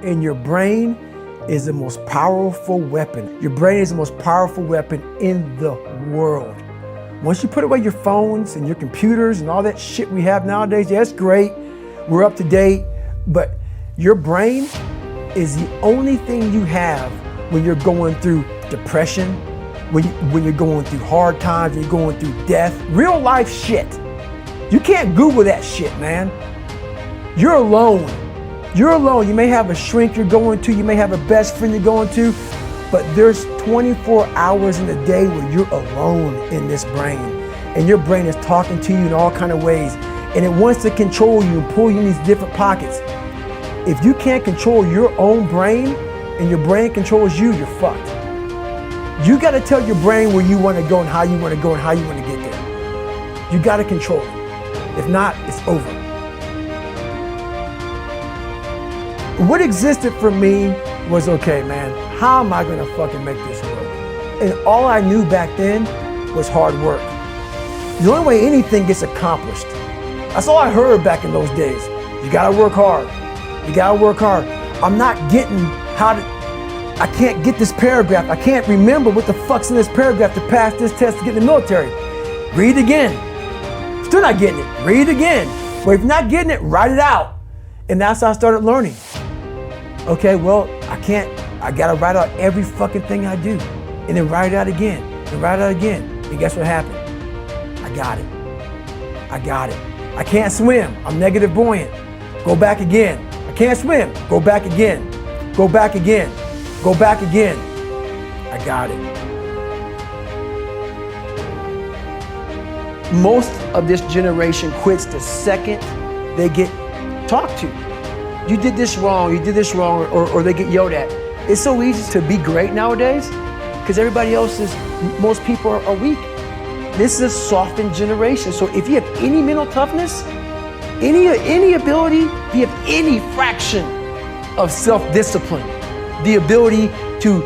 And your brain is the most powerful weapon. Your brain is the most powerful weapon in the world. Once you put away your phones and your computers and all that shit we have nowadays, yeah, it's great. We're up to date, but your brain is the only thing you have when you're going through depression, when you're going through hard times, when you're going through death, real life shit. You can't Google that shit, man. You're alone. You're alone. You may have a shrink you're going to, you may have a best friend you're going to, but there's 24 hours in the day where you're alone in this brain. And your brain is talking to you in all kinds of ways. And it wants to control you and pull you in these different pockets. If you can't control your own brain and your brain controls you, you're fucked. You gotta tell your brain where you wanna go and how you wanna go and how you wanna get there. You gotta control it. If not, it's over. What existed for me was, okay, man, how am I gonna fucking make this work? And all I knew back then was hard work. The only way anything gets accomplished. That's all I heard back in those days. You gotta work hard. You gotta work hard. I'm not getting I can't get this paragraph. I can't remember what the fuck's in this paragraph to pass this test to get in the military. Read again. Still not getting it. Read again. Well, if you're not getting it, write it out. And that's how I started learning. Okay, well, I gotta write out every fucking thing I do. And then write it out again, and write it out again. And guess what happened? I got it. I got it. I can't swim, I'm negative buoyant. Go back again. I can't swim, go back again. Go back again, go back again. I got it. Most of this generation quits the second they get talked to. You did this wrong, or they get yelled at. It's so easy to be great nowadays because most people are weak. This is a softened generation. So if you have any mental toughness, any ability, if you have any fraction of self-discipline, the ability to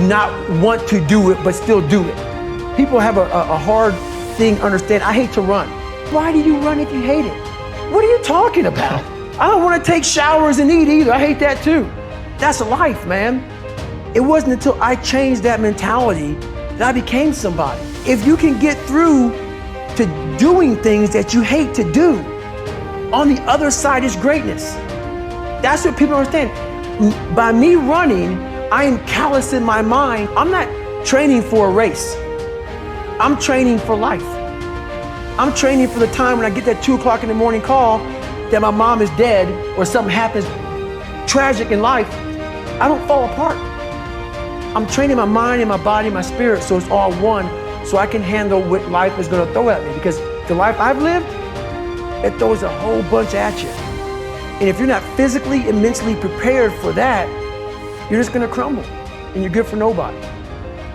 not want to do it but still do it. People have a hard thing understand. I hate to run. Why do you run if you hate it? What are you talking about? I don't want to take showers and eat either. I hate that too. That's life, man. It wasn't until I changed that mentality that I became somebody. If you can get through to doing things that you hate to do, on the other side is greatness. That's what people don't understand. By me running, I am callous in my mind. I'm not training for a race. I'm training for life. I'm training for the time when I get that 2 o'clock in the morning call that my mom is dead or something happens tragic in life. I don't fall apart. I'm training my mind and my body and my spirit so it's all one, so I can handle what life is gonna throw at me, because the life I've lived, it throws a whole bunch at you. And if you're not physically and mentally prepared for that, you're just gonna crumble and you're good for nobody.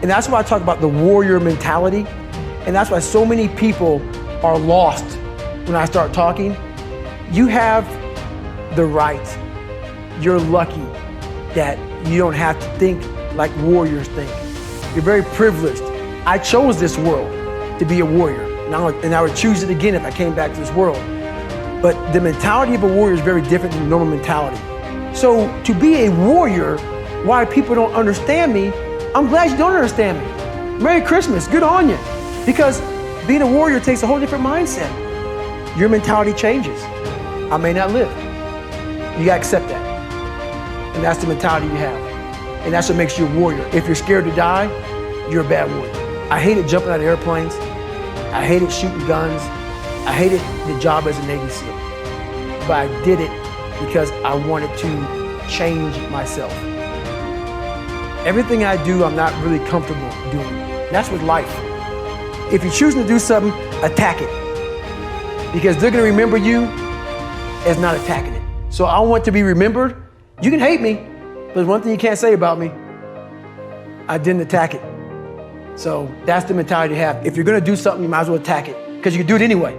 And that's why I talk about the warrior mentality. And that's why so many people are lost when I start talking. You have the right. You're lucky that you don't have to think like warriors think. You're very privileged. I chose this world to be a warrior, and I would choose it again if I came back to this world. But the mentality of a warrior is very different than normal mentality. So to be a warrior, why people don't understand me, I'm glad you don't understand me. Merry Christmas, good on you. Because being a warrior takes a whole different mindset. Your mentality changes. I may not live. You gotta accept that. And that's the mentality you have. And that's what makes you a warrior. If you're scared to die, you're a bad warrior. I hated jumping out of airplanes. I hated shooting guns. I hated the job as a Navy SEAL. But I did it because I wanted to change myself. Everything I do, I'm not really comfortable doing. That's with life. If you're choosing to do something, attack it. Because they're gonna remember you as not attacking it. So I want to be remembered. You can hate me, but there's one thing you can't say about me. I didn't attack it. So that's the mentality to have. If you're gonna do something, you might as well attack it, because you can do it anyway.